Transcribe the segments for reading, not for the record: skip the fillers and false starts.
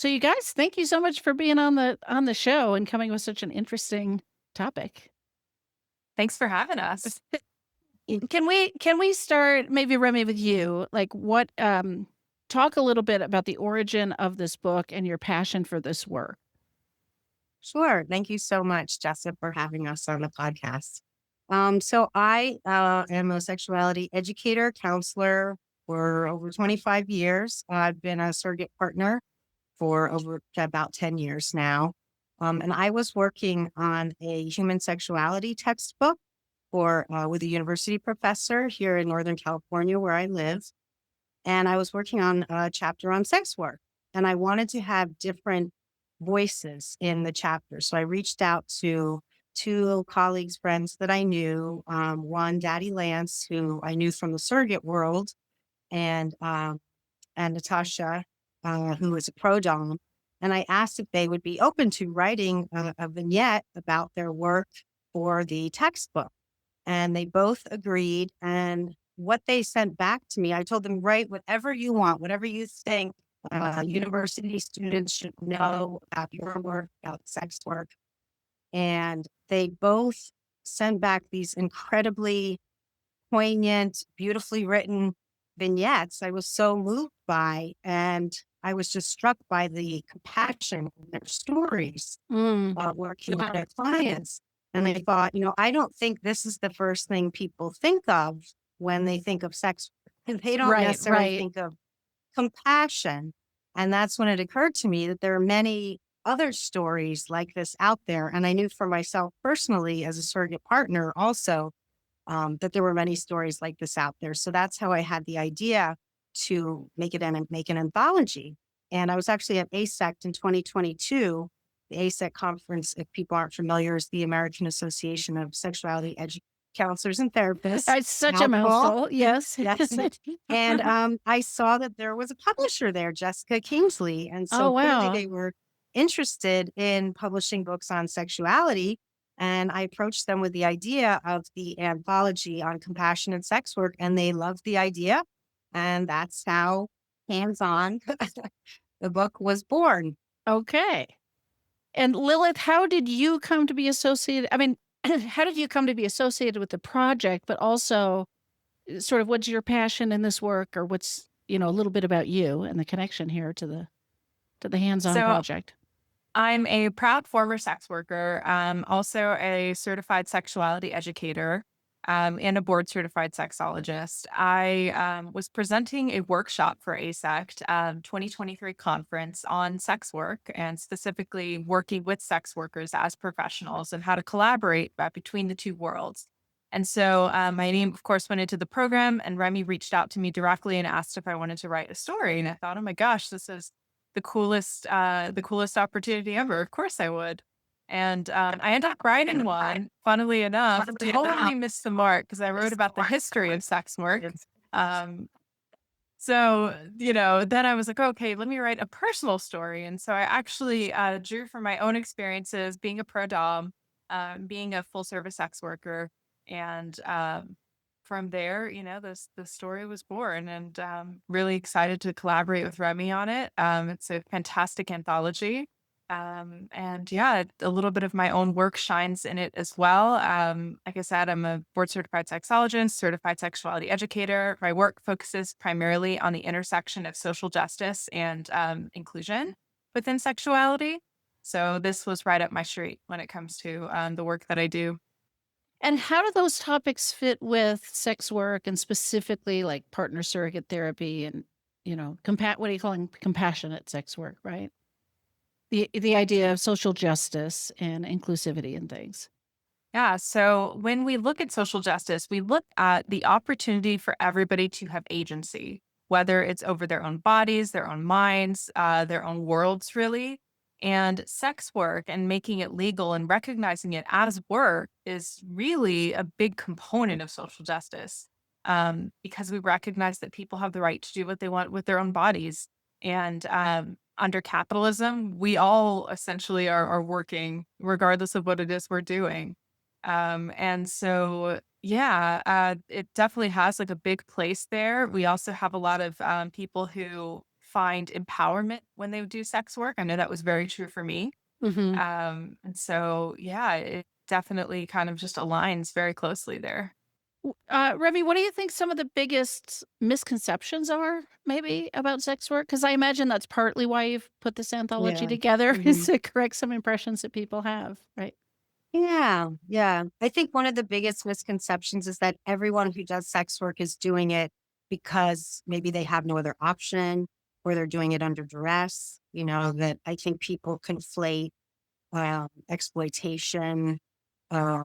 So you guys, thank you so much for being on the show and coming with such an interesting topic. Thanks for having us. Can we start maybe Remy with you? Like what talk a little bit about the origin of this book and your passion for this work. Sure. Thank you so much, Jessica, for having us on the podcast. So I am a sexuality educator, counselor for over 25 years. I've been a surrogate partner for over about 10 years now. And I was working on a human sexuality textbook for with a university professor here in Northern California, where I live. And I was working on a chapter on sex work. And I wanted to have different voices in the chapter. So I reached out to two colleagues, friends that I knew. One, Daddy Lance, who I knew from the surrogate world, and Natasha, who is a pro dom. And I asked if they would be open to writing a vignette about their work for the textbook. And they both agreed. And what they sent back to me, I told them, write whatever you want, whatever you think university students should know about your work, about sex work. And they both sent back these incredibly poignant, beautifully written vignettes I was so moved by. And I was just struck by the compassion in their stories Mm, about working with their clients. And I thought, I don't think this is the first thing people think of when they think of sex. And they don't right, necessarily right. think of compassion. And that's when it occurred to me that there are many other stories like this out there. And I knew for myself personally, as a surrogate partner, also that there were many stories like this out there. So that's how I had the idea to make an anthology. And I was actually at ASECT in 2022. The ASECT conference, if people aren't familiar, is the American Association of Sexuality Counselors and Therapists. It's such a Mouthful. mouthful. Yes. Yes. And I saw that there was a publisher there, Jessica Kingsley. And Oh so clearly wow. they were interested in publishing books on sexuality. And I approached them with the idea of the anthology on compassion and sex work, and they loved the idea. And that's how hands on the book was born. Okay. And Lilith, how did you come to be associated? I mean, how did you come to be associated with the project, but also sort of what's your passion in this work or what's, a little bit about you and the connection here to the hands-on So project? I'm a proud former sex worker, also a certified sexuality educator, and a board certified sexologist. I was presenting a workshop for ASECT 2023 conference on sex work and specifically working with sex workers as professionals and how to collaborate between the two worlds. And so my name, of course, went into the program, and Remi reached out to me directly and asked if I wanted to write a story. And I thought, oh my gosh, this is the coolest opportunity ever. Of course I would. And I ended up writing one, funnily enough, totally missed the mark because I wrote about the history of sex work. Um, then I was like, okay, let me write a personal story. And so I actually drew from my own experiences being a pro dom, being a full service sex worker. And from there, the story was born, and really excited to collaborate with Remi on it. It's a fantastic anthology. And yeah, a little bit of my own work shines in it as well. Like I said, I'm a board certified sexologist, certified sexuality educator. My work focuses primarily on the intersection of social justice and inclusion within sexuality. So this was right up my street when it comes to the work that I do. And how do those topics fit with sex work and specifically like partner surrogate therapy and, what do you call it? Compassionate sex work, right? The idea of social justice and inclusivity and things. Yeah. So when we look at social justice, we look at the opportunity for everybody to have agency, whether it's over their own bodies, their own minds, their own worlds, really. And sex work and making it legal and recognizing it as work is really a big component of social justice, because we recognize that people have the right to do what they want with their own bodies. And under capitalism, we all essentially are working regardless of what it is we're doing. And so, yeah, it definitely has like a big place there. We also have a lot of people who find empowerment when they do sex work. I know that was very true for me. Hmm. And so, yeah, it definitely kind of just aligns very closely there. Remy, what do you think some of the biggest misconceptions are, maybe, about sex work? Because I imagine that's partly why you've put this anthology Yeah. together, is Mhm. to correct some impressions that people have, right? Yeah. Yeah. I think one of the biggest misconceptions is that everyone who does sex work is doing it because maybe they have no other option or they're doing it under duress. That I think people conflate exploitation, uh,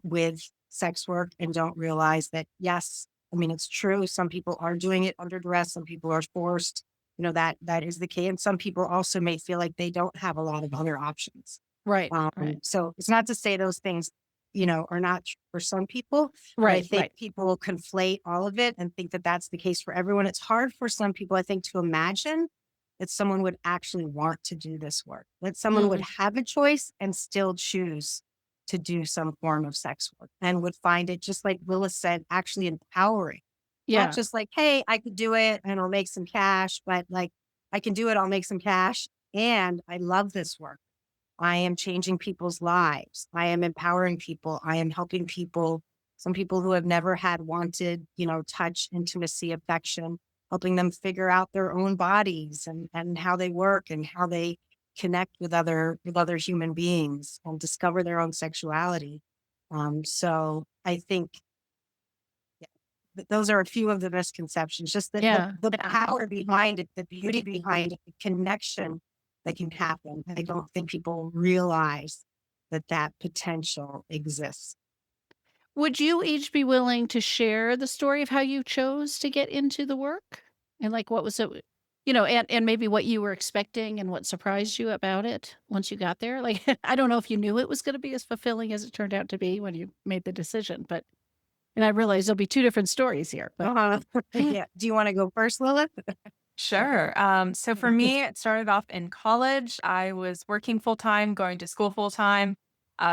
with sex work and don't realize that, yes, I mean, it's true. Some people are doing it under duress. Some people are forced, that is the case. And some people also may feel like they don't have a lot of other options. Right, right, So it's not to say those things, are not for some people, but I right, think right. people conflate all of it and think that that's the case for everyone. It's hard for some people, I think, to imagine that someone would actually want to do this work, that someone would Mhm. have a choice and still choose to do some form of sex work and would find it, just like Willis said, actually empowering. Not Yeah, just like, hey, I could do it and I'll make some cash, but like, I can do it, I'll make some cash. And I love this work. I am changing people's lives. I am empowering people. I am helping people, some people who have never had wanted, touch, intimacy, affection, helping them figure out their own bodies and how they work and how they connect with other human beings and discover their own sexuality. So I think those are a few of the misconceptions, just that the, yeah. the power behind it, the beauty behind it, the connection that can happen. I don't think people realize that potential exists. Would you each be willing to share the story of how you chose to get into the work? And, like, what was it and maybe what you were expecting and what surprised you about it once you got there? Like, I don't know if you knew it was gonna be as fulfilling as it turned out to be when you made the decision, but and I realize there'll be 2 different stories here, but Uh-huh. Yeah. Do you want to go first, Lilith? Sure. So for me, it started off in college. I was working full time, going to school full time,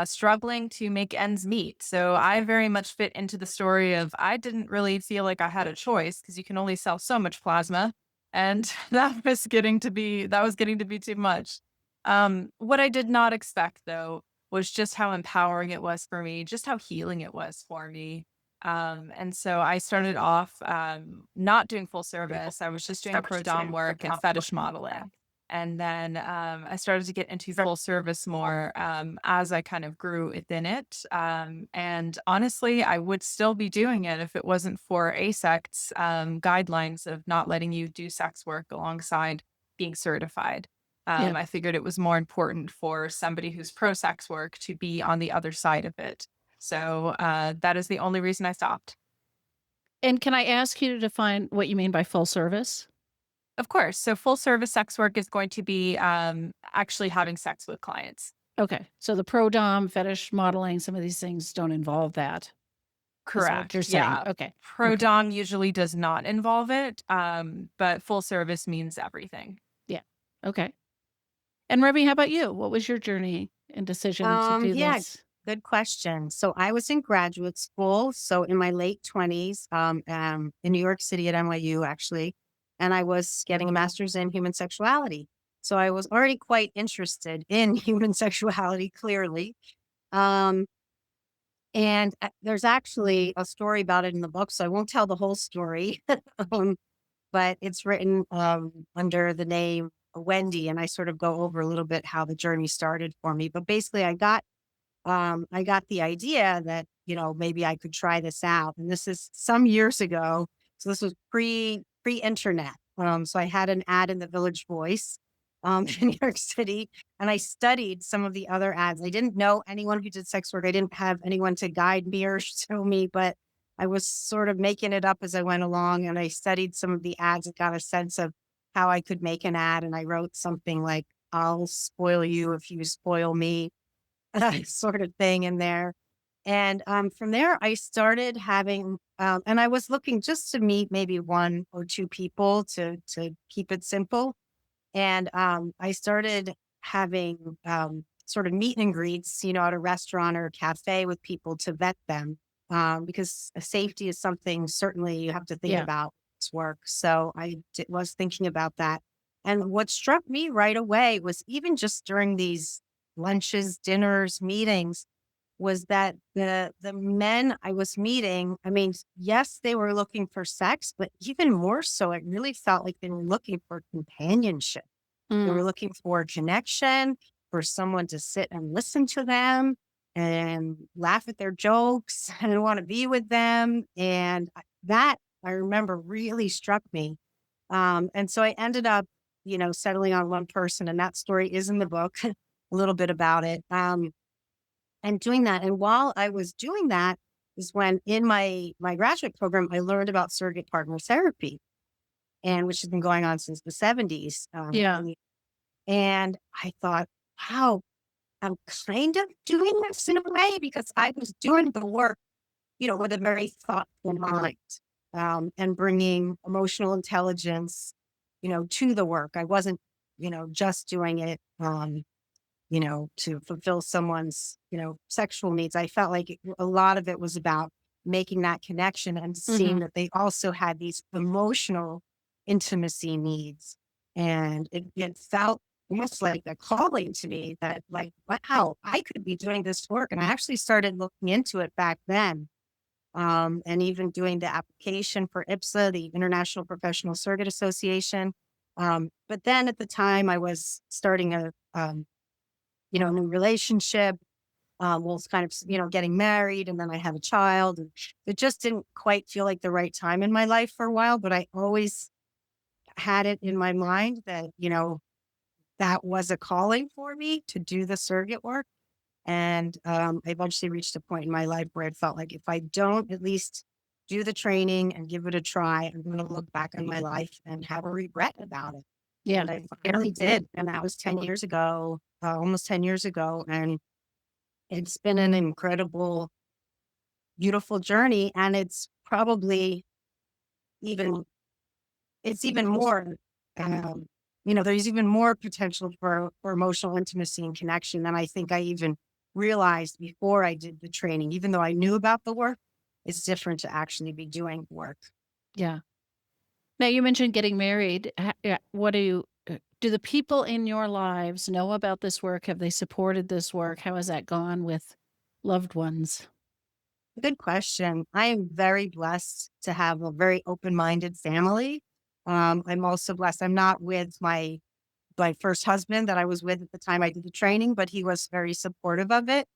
struggling to make ends meet. So I very much fit into the story of I didn't really feel like I had a choice because you can only sell so much plasma, and that was getting to be too much. What I did not expect though was just how empowering it was for me, just how healing it was for me. And so I started off not doing full service. I was just doing pro dom work and fetish modeling. And then I started to get into full service more as I kind of grew within it. And honestly, I would still be doing it if it wasn't for ASECT's guidelines of not letting you do sex work alongside being certified. yeah. I figured it was more important for somebody who's pro sex work to be on the other side of it. So, that is the only reason I stopped. And can I ask you to define what you mean by full service? Of course. So full service sex work is going to be, actually having sex with clients. Okay, so the pro dom, fetish modeling, some of these things don't involve that. Is that what you're Correct. saying? Yeah. Okay, Pro okay, dom usually does not involve it, but full service means everything. yeah, okay. And Remy, how about you? What was your journey and decision to do Yeah, this? good question. So I was in graduate school, so in my late 20s, in New York City at NYU, actually, and I was getting a master's in human sexuality. So I was already quite interested in human sexuality, clearly. Um, and there's actually a story about it in the book, so I won't tell the whole story. um, but it's written under the name Wendy, and I sort of go over a little bit how the journey started for me. But basically, I got the idea that, maybe I could try this out. And this is some years ago. So this was pre-internet. So I had an ad in the Village Voice in New York City. And I studied some of the other ads. I didn't know anyone who did sex work. I didn't have anyone to guide me or show me, but I was sort of making it up as I went along. And I studied some of the ads and got a sense of how I could make an ad. And I wrote something like, I'll spoil you if you spoil me, sort of thing in there. And from there, I started having, and I was looking just to meet maybe one or two people to keep it simple. And I started having sort of meet and greets, at a restaurant or a cafe with people to vet them, because safety is something certainly you have to think Yeah, about surrogate's work. So was thinking about that. And what struck me right away was even just during these lunches, dinners, meetings, was that the men I was meeting, I mean, yes, they were looking for sex, but even more so, it really felt like they were looking for companionship. They Mm. were looking for connection, for someone to sit and listen to them and laugh at their jokes and want to be with them. And that I remember really struck me. And so I ended up, settling on one person, and that story is in the book, a little bit about it. And doing that. And while I was doing that is when in my graduate program, I learned about surrogate partner therapy, and which has been going on since the 70s. Yeah. And I thought, wow, I'm kind of doing this in a way because I was doing the work, with a very thoughtful mind, and bringing emotional intelligence, to the work. I wasn't, just doing it, to fulfill someone's, sexual needs. I felt like a lot of it was about making that connection and seeing Hmm. that they also had these emotional intimacy needs. And it felt almost like a calling to me that, like, wow, I could be doing this work. And I actually started looking into it back then. And even doing the application for IPSA, the International Professional Surrogate Association. But then at the time I was starting a new relationship, was kind of, getting married, and then I had a child, and it just didn't quite feel like the right time in my life for a while, but I always had it in my mind that, that was a calling for me to do the surrogate work. And I eventually reached a point in my life where it felt like if I don't at least do the training and give it a try, I'm going to look back on my life and have a regret about it. Yeah. And I finally did. And that was 10 years ago, almost 10 years ago. And it's been an incredible, beautiful journey. And it's probably even, it's even more, there's even more potential for emotional intimacy and connection than I think I even realized before I did the training. Even though I knew about the work, it's different to actually be doing work. Yeah. Now you mentioned getting married. Yeah, what do the people in your lives know about this work? Have they supported this work? How has that gone with loved ones? Good question. I am very blessed to have a very open-minded family. I'm also blessed. I'm not with my first husband that I was with at the time I did the training, but he was very supportive of it.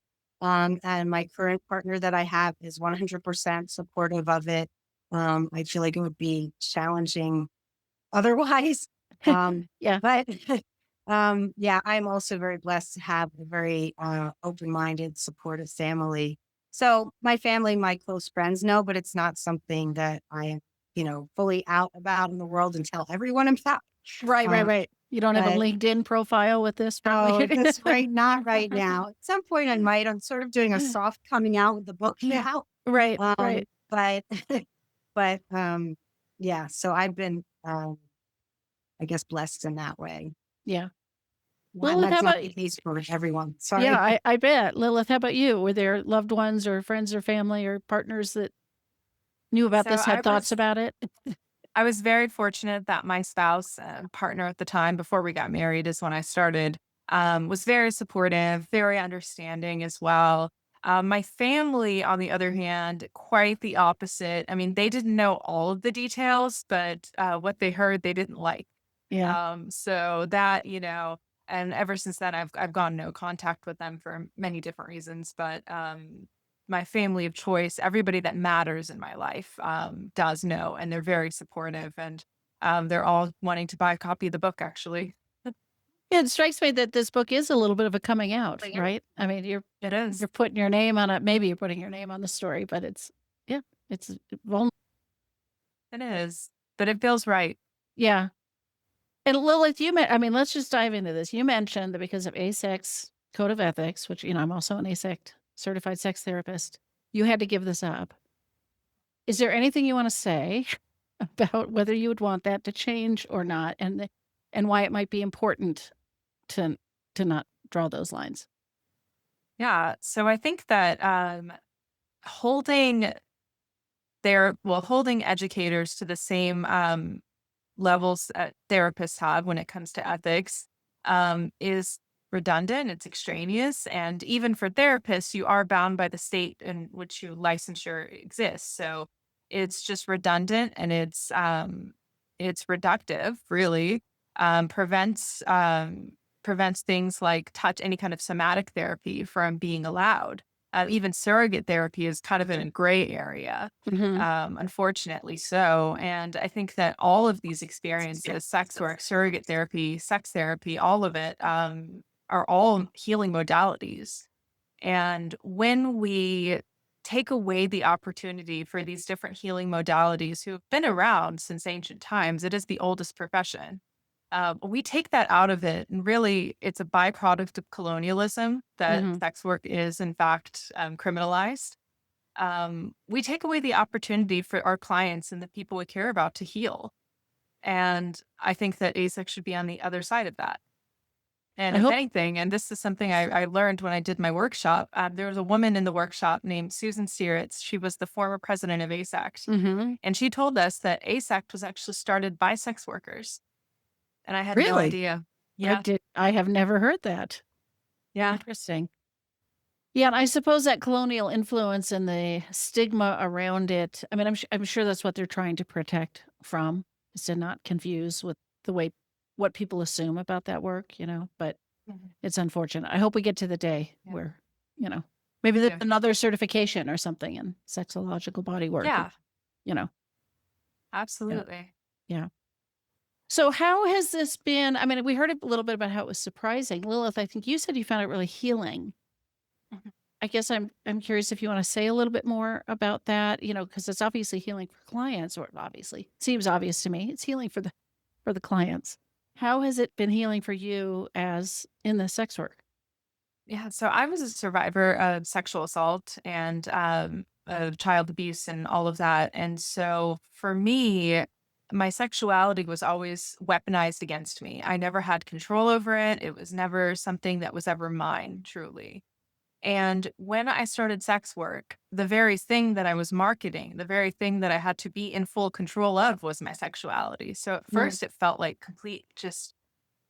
And my current partner that I have is 100% supportive of it. I feel like it would be challenging otherwise. Yeah. But yeah, I'm also very blessed to have a very open-minded, supportive family. So my family, my close friends know, but it's not something that I am, fully out about in the world and tell everyone about. Right, right, Uh, right. You don't have a but LinkedIn profile with this no, probably? that's right. Not right now. At some point I might. I'm sort of doing a soft coming out with the book now. Right, right. But but yeah, so I've been I guess blessed in that way. Yeah. And Lilith, how that's not about the case for everyone. yeah, Sorry. I bet. Lilith, how about you? Were there loved ones or friends or family or partners that knew about So this, had thoughts about it? I was very fortunate that my spouse and partner at the time, before we got married, is when I started, was very supportive, very understanding as well. My family, on the other hand, quite the opposite. I mean, they didn't know all of the details, but what they heard, they didn't like. Yeah. So that, and ever since then, I've gone no contact with them for many different reasons. But my family of choice, everybody that matters in my life, does know, and they're very supportive, and they're all wanting to buy a copy of the book. Actually, Yeah, it strikes me that this book is a little bit of a coming out, right? I mean, it is. you're putting your name on it. Maybe you're putting your name on the story, but yeah, it's vulnerable. It is, but it feels right. Yeah. And Lilith, I mean, let's just dive into this. You mentioned that because of ASEX Code of Ethics, which, I'm also an ASEC certified sex therapist, you had to give this up. Is there anything you want to say about whether you would want that to change or not, and why it might be important to not draw those lines? Yeah. So I think that holding they're holding educators to the same levels that therapists have when it comes to ethics is redundant. It's extraneous, and even for therapists, you are bound by the state in which your licensure exists. So it's just redundant, and it's reductive, really. Prevents things like any kind of somatic therapy from being allowed. Even surrogate therapy is kind of in a gray area, Mhm. unfortunately so. And I think that all of these experiences, sex work, surrogate therapy, sex therapy, all of it, are all healing modalities. And when we take away the opportunity for these different healing modalities who have been around since ancient times, it is the oldest profession. We take that out of it, and really, it's a byproduct of colonialism that Mhm. sex work is, in fact, criminalized. We take away the opportunity for our clients and the people we care about to heal. And I think that ASEX should be on the other side of that. And I if hope. anything, and this is something I learned when I did my workshop, there was a woman in the workshop named Susan Stieritz. She was the former president of ASECT. Mhm. And she told us that ASECT was actually started by sex workers. And I had no Really? idea. Yeah. I have never heard that. Yeah. Interesting. Yeah, and I suppose that colonial influence and the stigma around it, I mean, I'm sure that's what they're trying to protect from, is to not confuse with the way what people assume about that work, but Mhm. it's unfortunate. I hope we get to the day Yeah. where, you know, maybe Me there's too. another certification or something in sexological body work, Yeah. you know. Yeah. Absolutely. Yeah. So how has this been? I mean, we heard a little bit about how it was surprising. Lilith, I think you said you found it really healing. Mhm. I guess I'm curious if you want to say a little bit more about that, because it's obviously healing for clients, or obviously seems obvious to me. It's healing for the clients. How has it been healing for you as in the sex work? Yeah. So I was a survivor of sexual assault and of child abuse and all of that. And so for me, my sexuality was always weaponized against me. I never had control over it. It was never something that was ever mine, truly. And when I started sex work, the very thing that I was marketing, the very thing that I had to be in full control of was my sexuality. So at Mm. first it felt like complete, just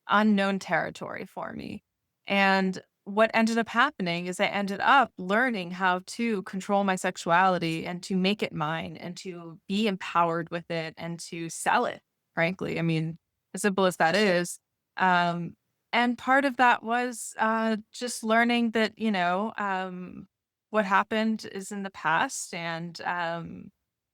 unknown territory for me. And what ended up happening is I ended up learning how to control my sexuality and to make it mine and to be empowered with it and to sell it, frankly. I mean, as simple as that is. Um, and part of that was just learning that, what happened is in the past. And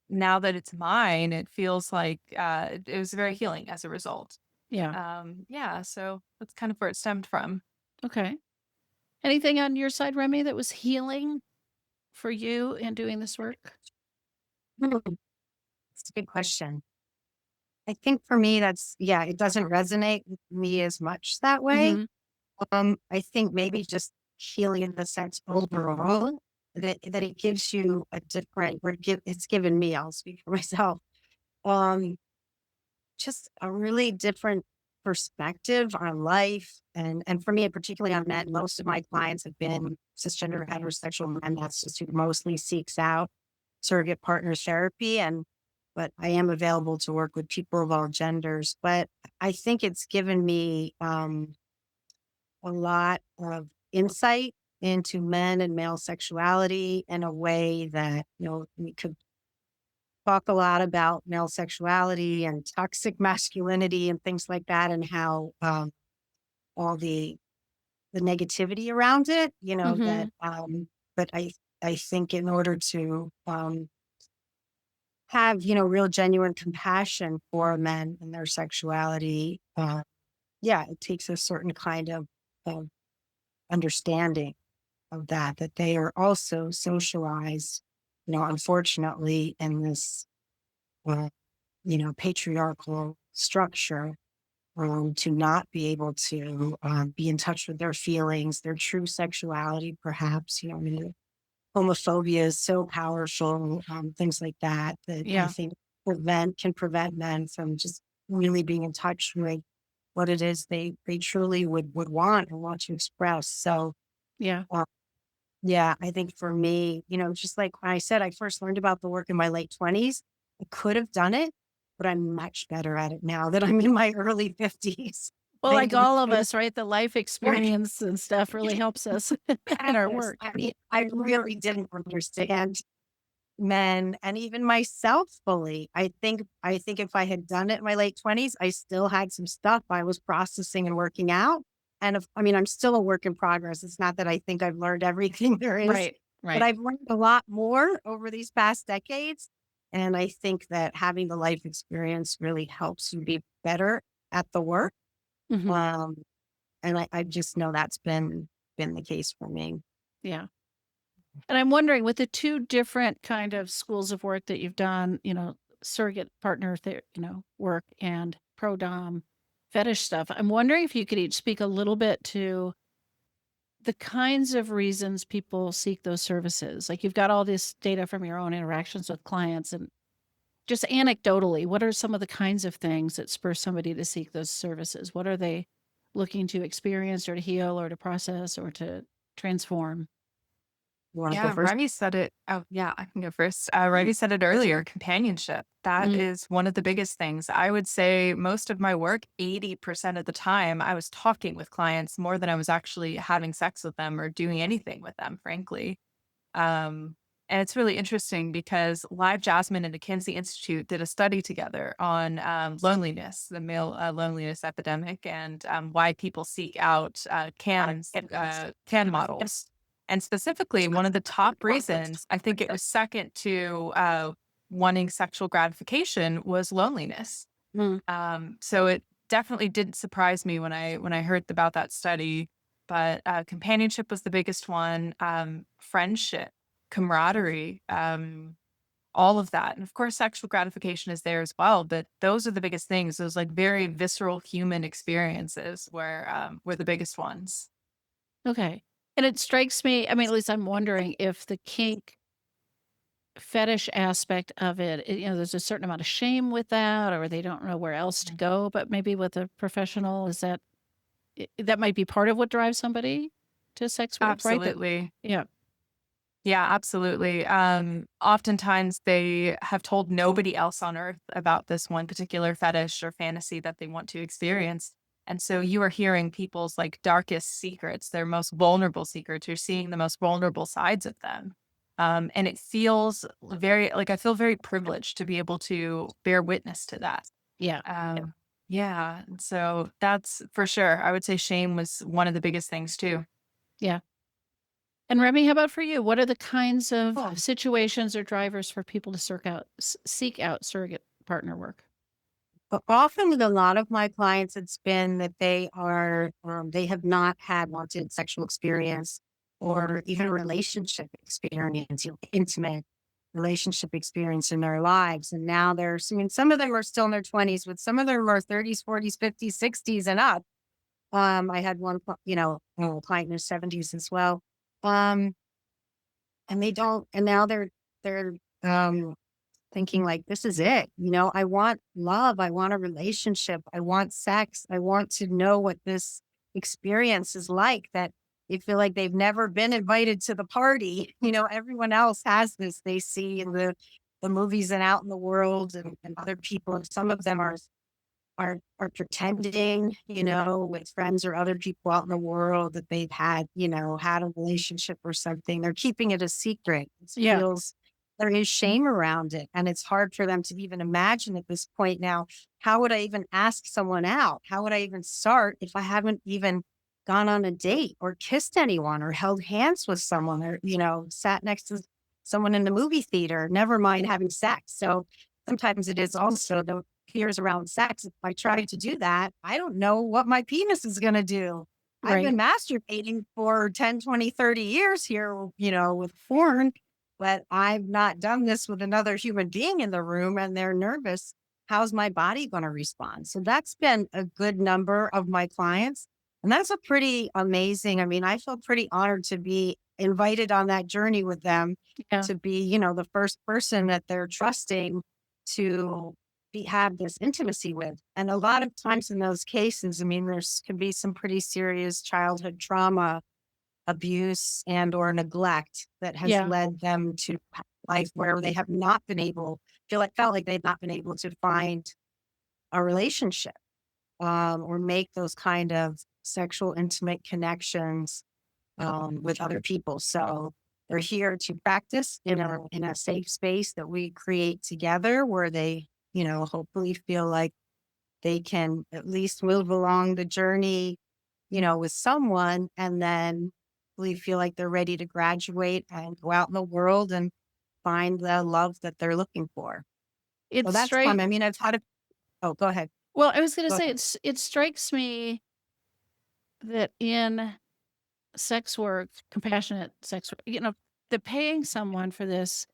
now that it's mine, it feels like it was very healing as a result. Yeah. Yeah, so that's kind of where it stemmed from. Okay. Anything on your side, Remy, that was healing for you in doing this work? It's a good question. I think for me, it doesn't resonate with me as much that way. Mm-hmm. I think maybe just healing in the sense overall that it gives you a different, it's given me, I'll speak for myself, um, just a really different perspective on life. And for me, particularly on men, most of my clients have been cisgender heterosexual men. That's just who mostly seeks out surrogate partners therapy. But I am available to work with people of all genders. But I think it's given me a lot of insight into men and male sexuality in a way that, we could talk a lot about male sexuality and toxic masculinity and things like that, and how all the negativity around it, Mm-hmm. but I think in order to have, real genuine compassion for men and their sexuality, it takes a certain kind of understanding of that they are also socialized, unfortunately in this, uh, patriarchal structure, to not be able to be in touch with their feelings, their true sexuality, perhaps, I mean, homophobia is so powerful, things like that I Yeah. think can prevent men from just really being in touch with what it is they truly would want and want to express. So, Yeah. uh, Yeah, I think for me, just like when I said I first learned about the work in my late 20s, I could have done it, but I'm much better at it now that I'm in my early 50s. Well, I like think all of us, right? The life experience and stuff really helps us in our yes, work. I mean, I really didn't understand men and even myself fully. I think if I had done it in my late 20s, I still had some stuff I was processing and working out. And I mean, I'm still a work in progress. It's not that I think I've learned everything there is, Right, but right. I've learned a lot more over these past decades. And I think that having the life experience really helps you be better at the work. Mhm. Um, and I just know that's been the case for me. Yeah. And I'm wondering with the 2 different kind of schools of work that you've done, surrogate partner work and pro dom fetish stuff, I'm wondering if you could each speak a little bit to the kinds of reasons people seek those services. Like, you've got all this data from your own interactions with clients, and just anecdotally, what are some of the kinds of things that spur somebody to seek those services? What are they looking to experience or to heal or to process or to transform? You want to go Yeah, first? Remy said it. Oh, yeah, I can go first. Remy said it earlier, companionship. That Mm, is one of the biggest things. I would say most of my work, 80% of the time, I was talking with clients more than I was actually having sex with them or doing anything with them, frankly. Um, and it's really interesting because Live Jasmine and the Kinsey Institute did a study together on loneliness, the male loneliness epidemic, and why people seek out can models. And specifically, one of the top reasons, I think it was second to wanting sexual gratification, was loneliness. mm, So it definitely didn't surprise me when I heard about that study. But companionship was the biggest one. Friendship, camaraderie, all of that, and of course, sexual gratification is there as well. But those are the biggest things. Those like very visceral human experiences were the biggest ones. okay. And it strikes me, I mean, at least I'm wondering if the kink fetish aspect of it, there's a certain amount of shame with that, or they don't know where else to go, but maybe with a professional, is that that might be part of what drives somebody to sex work, right? That Absolutely. yeah. Yeah, absolutely. Oftentimes they have told nobody else on earth about this one particular fetish or fantasy that they want to experience. And so you are hearing people's like darkest secrets, their most vulnerable secrets. You're seeing the most vulnerable sides of them. And it feels very like I feel very privileged to be able to bear witness to that. Yeah. Yeah. And so that's for sure. I would say shame was one of the biggest things too. Yeah. And Remy, how about for you? What are the kinds of Oh, situations or drivers for people to seek out surrogate partner work? but often with a lot of my clients, it's been that they have not had wanted sexual experience or even relationship experience, intimate relationship experience in their lives. And now I mean, some of them are still in their 20s, but some of them are 30s, 40s, 50s, 60s and up. I had one, a client in their 70s as well. Um, and they don't, and now they're, um, thinking like, this is it. I want love. I want a relationship. I want sex. I want to know what this experience is like, that they feel like they've never been invited to the party. Everyone else has this they see in the movies and out in the world, and other people. And some of them are pretending, with friends or other people out in the world that they've had a relationship or something. They're keeping it a secret. Yeah. There is shame around it. And it's hard for them to even imagine at this point now, how would I even ask someone out? How would I even start if I haven't even gone on a date or kissed anyone or held hands with someone or, sat next to someone in the movie theater, never mind having sex. So sometimes it is also the fears around sex. If I try to do that, I don't know what my penis is going to do. I've Right. been masturbating for 10, 20, 30 years here, with porn, but I've not done this with another human being in the room and they're nervous. How's my body going to respond? So that's been a good number of my clients. And that's a pretty amazing. I mean, I feel pretty honored to be invited on that journey with them, Yeah. to be, the first person that they're trusting to have this intimacy with. And a lot of times in those cases, I mean, there's can be some pretty serious childhood trauma abuse and or neglect that has Yeah. led them to a life where they have not been able, felt like they've not been able to find a relationship, or make those kind of sexual intimate connections, with other people. So they're here to practice in a safe space that we create together where they, hopefully feel like they can at least move along the journey, with someone, and then we feel like they're ready to graduate and go out in the world and find the love that they're looking for. So It's that's fun. straight. I mean, I've had oh, go ahead. Well, I was going to Go say, ahead. it strikes me that in sex work, compassionate sex work, the paying someone for this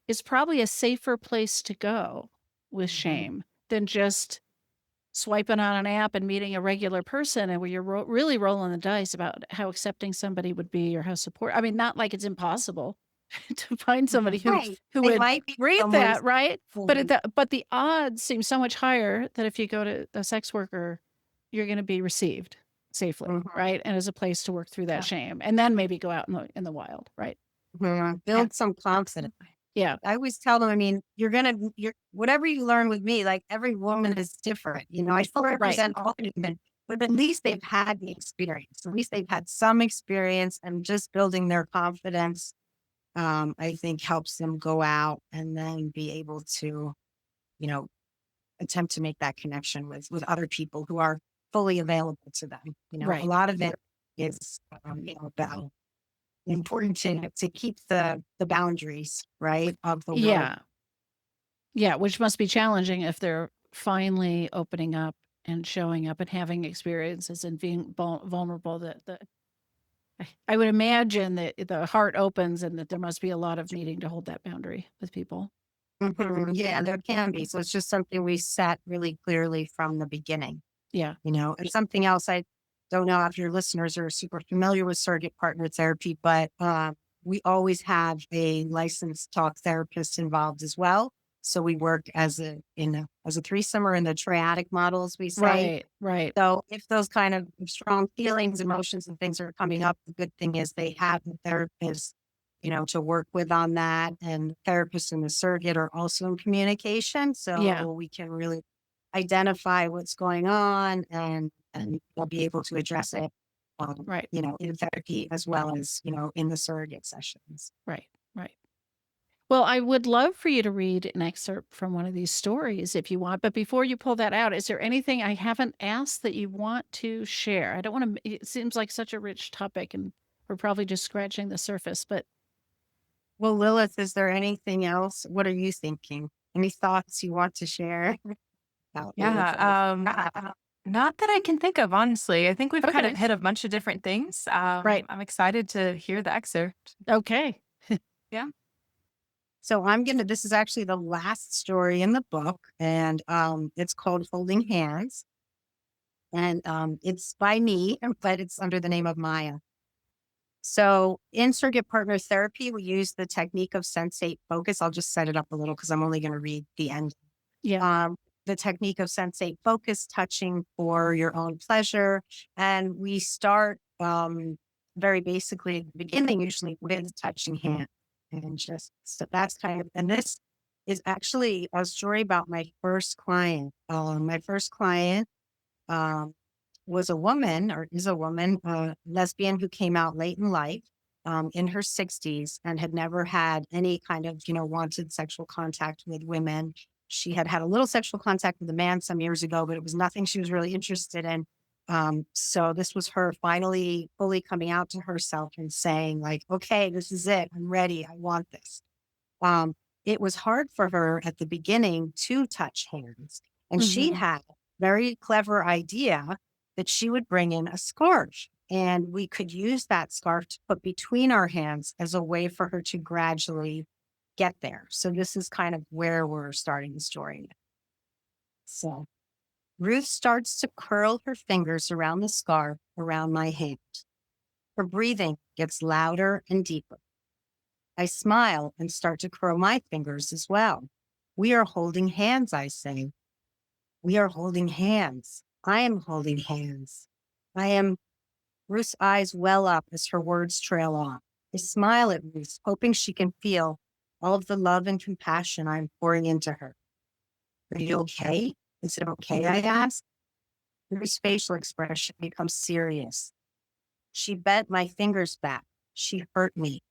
is probably a safer place to go with Mhm. shame than just swiping on an app and meeting a regular person, and where you're really rolling the dice about how accepting somebody would be or how support. I mean, not like it's impossible to find somebody Right. who They would might be read someone's. that, right? Mhm. But the odds seem so much higher that if you go to a sex worker, you're going to be received safely, Mhm. right? And as a place to work through that Yeah. shame, and then maybe go out in the wild, right? Mhm. Yeah. Build some confidence. Yeah, I always tell them, I mean, you're whatever you learn with me, like every woman is different. I still right. represent all women, but at least they've had the experience. At least they've had some experience, and just building their confidence, I think helps them go out and then be able to, you know, attempt to make that connection with other people who are fully available to them. A Right. lot of it is, about important to keep the boundaries, right, of the world. Yeah. Yeah, which must be challenging if they're finally opening up and showing up and having experiences and being vulnerable. I would imagine that the heart opens and that there must be a lot of needing to hold that boundary with people. Mhm. Yeah, there can be. So it's just something we set really clearly from the beginning. Yeah. And something else, I don't know if your listeners are super familiar with surrogate partner therapy, but we always have a licensed talk therapist involved as well. So we work as a threesome or in the triadic model, as we say. Right. Right. So if those kind of strong feelings, emotions, and things are coming up, the good thing is they have a therapist, to work with on that. And the therapist and the surrogate are also in communication. Yeah. So we can really identify what's going on, and we'll be able to address it, Right. in therapy as well as, in the surrogate sessions. Right. Right. Well, I would love for you to read an excerpt from one of these stories if you want. But before you pull that out, is there anything I haven't asked that you want to share? I don't want to, it seems like such a rich topic and we're probably just scratching the surface, but Well, Lilith, is there anything else? What are you thinking? Any thoughts you want to share about Lilith? Yeah. Not that I can think of, honestly. I think we've kind of okay. hit a bunch of different things. Right. I'm excited to hear the excerpt. Okay. Yeah. So this is actually the last story in the book, and it's called Holding Hands. And it's by me, but it's under the name of Maya. So in surrogate partner therapy, we use the technique of sensate focus. I'll just set it up a little because I'm only going to read the end. Yeah. Um, the technique of sensate focus, touching for your own pleasure. And we start very basically at the beginning, usually with touching hand. And just so that's and this is actually a story about my first client. My first client um, was a woman, or is a woman, lesbian, who came out late in life, in her 60s, and had never had any kind of, wanted sexual contact with women. She had had a little sexual contact with a man some years ago, but it was nothing she was really interested in. So this was her finally fully coming out to herself and saying, like, okay, this is it. I'm ready. I want this. Um, it was hard for her at the beginning to touch hands. And she Hmm. had a very clever idea that she would bring in a scarf, and we could use that scarf to put between our hands as a way for her to gradually get there. So this is kind of where we're starting the story. So Ruth starts to curl her fingers around the scarf around my hand. Her breathing gets louder and deeper. I smile and start to curl my fingers as well. We are holding hands, I say. We are holding hands. I am holding hands. I am Ruth's eyes well up as her words trail off. I smile at Ruth, hoping she can feel all of the love and compassion I'm pouring into her. Are you okay? Is it okay? I ask. Ruth's facial expression becomes serious. She bent my fingers back. She hurt me.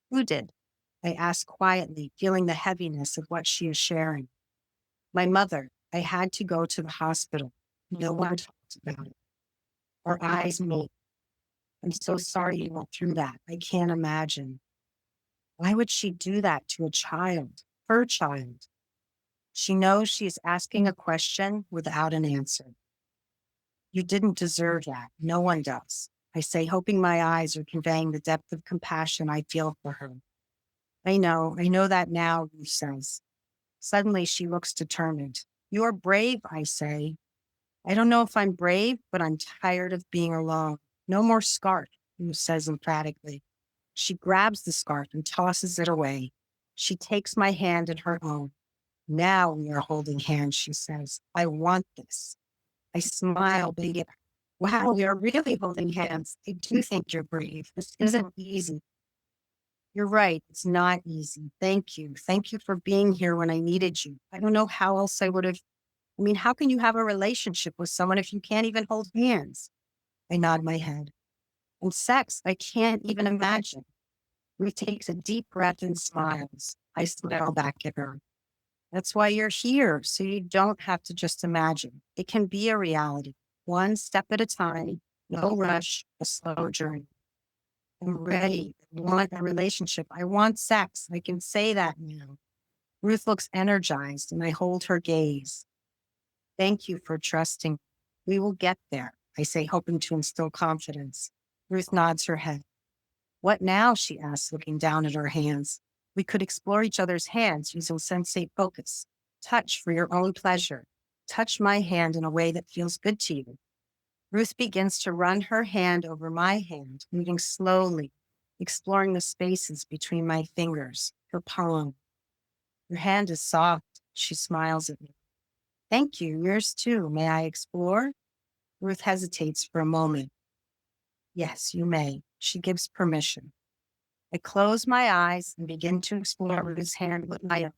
Who did? I ask quietly, feeling the heaviness of what she is sharing. My mother. I had to go to the hospital. No one talked about it. Our eyes meet. I'm so sorry you went through that. I can't imagine. Why would she do that to a child? Her child. She knows she is asking a question without an answer. You didn't deserve that. No one does. I say, hoping my eyes are conveying the depth of compassion I feel for her. I know that now, Ruth says. Suddenly she looks determined. You're brave, I say. I don't know if I'm brave, but I'm tired of being alone. No more scarf, Ruth says emphatically. She grabs the scarf and tosses it away. She takes my hand in her own. Now we are holding hands, she says. I want this. I smile big at her. Wow, we are really holding hands. I do think you're brave. This isn't easy. You're right. It's not easy. Thank you. Thank you for being here when I needed you. I don't know how else I would have. I mean, how can you have a relationship with someone if you can't even hold hands? I nod my head. And sex, I can't even imagine. Ruth takes a deep breath and smiles. I smile back at her. That's why you're here, so you don't have to just imagine. It can be a reality, one step at a time, no rush, a slow journey. I'm ready. I want a relationship. I want sex. I can say that now. Ruth looks energized, and I hold her gaze. Thank you for trusting. We will get there, I say, hoping to instill confidence. Ruth nods her head. What now? She asks, looking down at her hands. We could explore each other's hands using sensate focus. Touch for your own pleasure. Touch my hand in a way that feels good to you. Ruth begins to run her hand over my hand, moving slowly, exploring the spaces between my fingers, her palm. Your hand is soft. She smiles at me. Thank you. Yours too. May I explore? Ruth hesitates for a moment. Yes, you may. She gives permission. I close my eyes and begin to explore Ruth's hand with my own.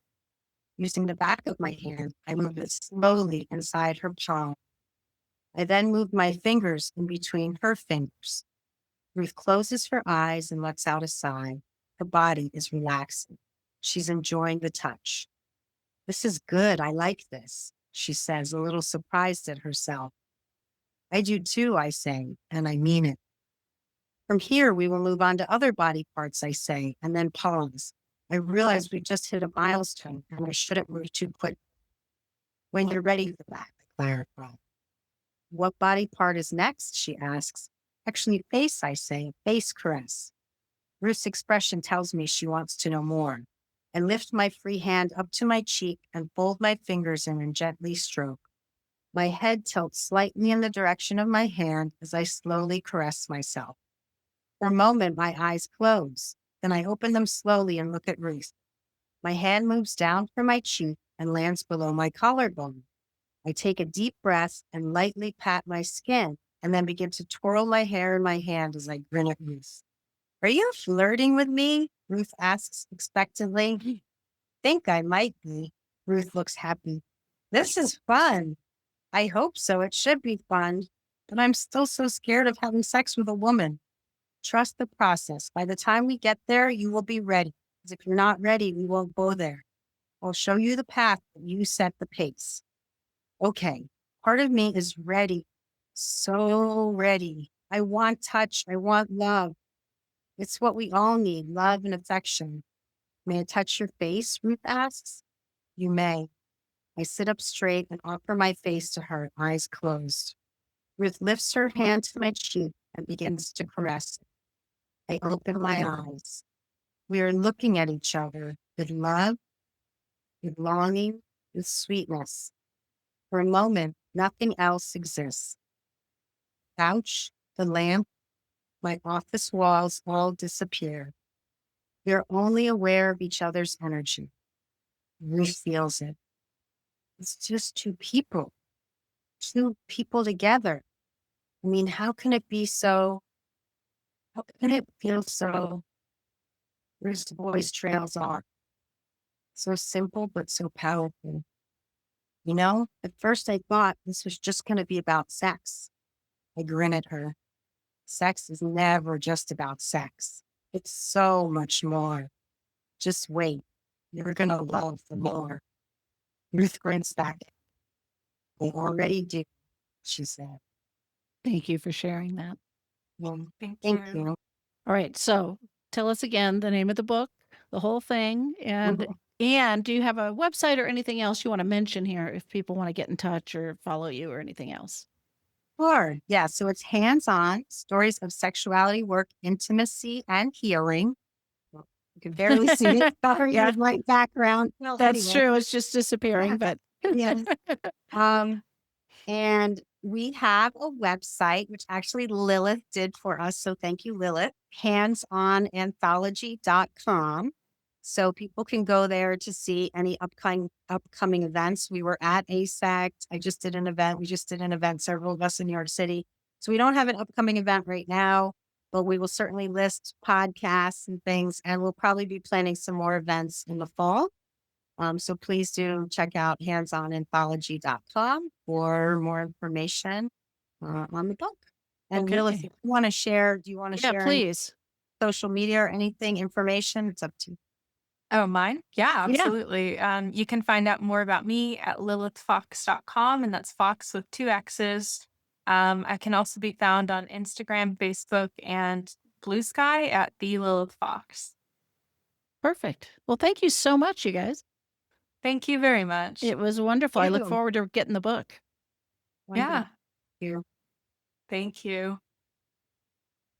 Using the back of my hand, I move it slowly inside her palm. I then move my fingers in between her fingers. Ruth closes her eyes and lets out a sigh. Her body is relaxing. She's enjoying the touch. This is good. I like this, she says, a little surprised at herself. I do too, I say, and I mean it. From here, we will move on to other body parts, I say, and then pause. I realize we just hit a milestone and I shouldn't move too quick. When you're ready for that, I clarify. What body part is next? She asks. Actually, face, I say, face caress. Ruth's expression tells me she wants to know more. I lift my free hand up to my cheek and fold my fingers in and gently stroke. My head tilts slightly in the direction of my hand as I slowly caress myself. For a moment, my eyes close. Then I open them slowly and look at Ruth. My hand moves down from my cheek and lands below my collarbone. I take a deep breath and lightly pat my skin and then begin to twirl my hair in my hand as I grin at Ruth. Are you flirting with me? Ruth asks expectantly. Think I might be. Ruth looks happy. This is fun. I hope so. It should be fun. But I'm still so scared of having sex with a woman. Trust the process. By the time we get there, you will be ready. Because if you're not ready, we won't go there. I'll show you the path, but you set the pace. Okay. Part of me is ready. So ready. I want touch. I want love. It's what we all need, love and affection. May I touch your face? Ruth asks. You may. I sit up straight and offer my face to her, eyes closed. Ruth lifts her hand to my cheek and begins to caress it. I open my eyes. We are looking at each other with love, with longing, with sweetness. For a moment, nothing else exists. The couch, the lamp, my office walls all disappear. We are only aware of each other's energy. Ruth feels it. It's just two people together. I mean, how can it be so, how can it feel so, where's the boys' trails are? So simple, but so powerful. You know, at first I thought this was just going to be about sex. I grin at her. Sex is never just about sex. It's so much more. Just wait. You're going to love the more. Ruth grins back. They already do, she said. Thank you for sharing that. Well, Thank thank you. you. All right. So tell us again the name of the book, the whole thing, and do you have a website or anything else you want to mention here if people want to get in touch or follow you or anything else? Sure. Yeah. So it's hands-on stories of sexuality, work, intimacy, and healing. Well, you can barely see it. Sorry, Yeah. with my background. Well, That's anyway. true. It's just disappearing, but Yes. Um, and we have a website, which actually Lilith did for us. So thank you, Lilith. Handsonanthology.com. So people can go there to see any upcoming events. We were at ASECT. I just did an event. We just did an event, several of us in New York City. So we don't have an upcoming event right now, but we will certainly list podcasts and things. And we'll probably be planning some more events in the fall. So please do check out handsonanthology.com for more information on the book. And Lilith, Okay. if you want to share, do you want to Yeah, share any please. social media or anything, information? It's up to you. Oh, mine? Yeah, Yeah. absolutely. You can find out more about me at lilithfox.com, and that's Fox with 2 X's. I can also be found on Instagram, Facebook, and Blue Sky at the Lilith Fox. Perfect. Well, thank you so much, you guys. Thank you very much. It was wonderful. I look You. forward to getting the book. Yeah, You. thank you.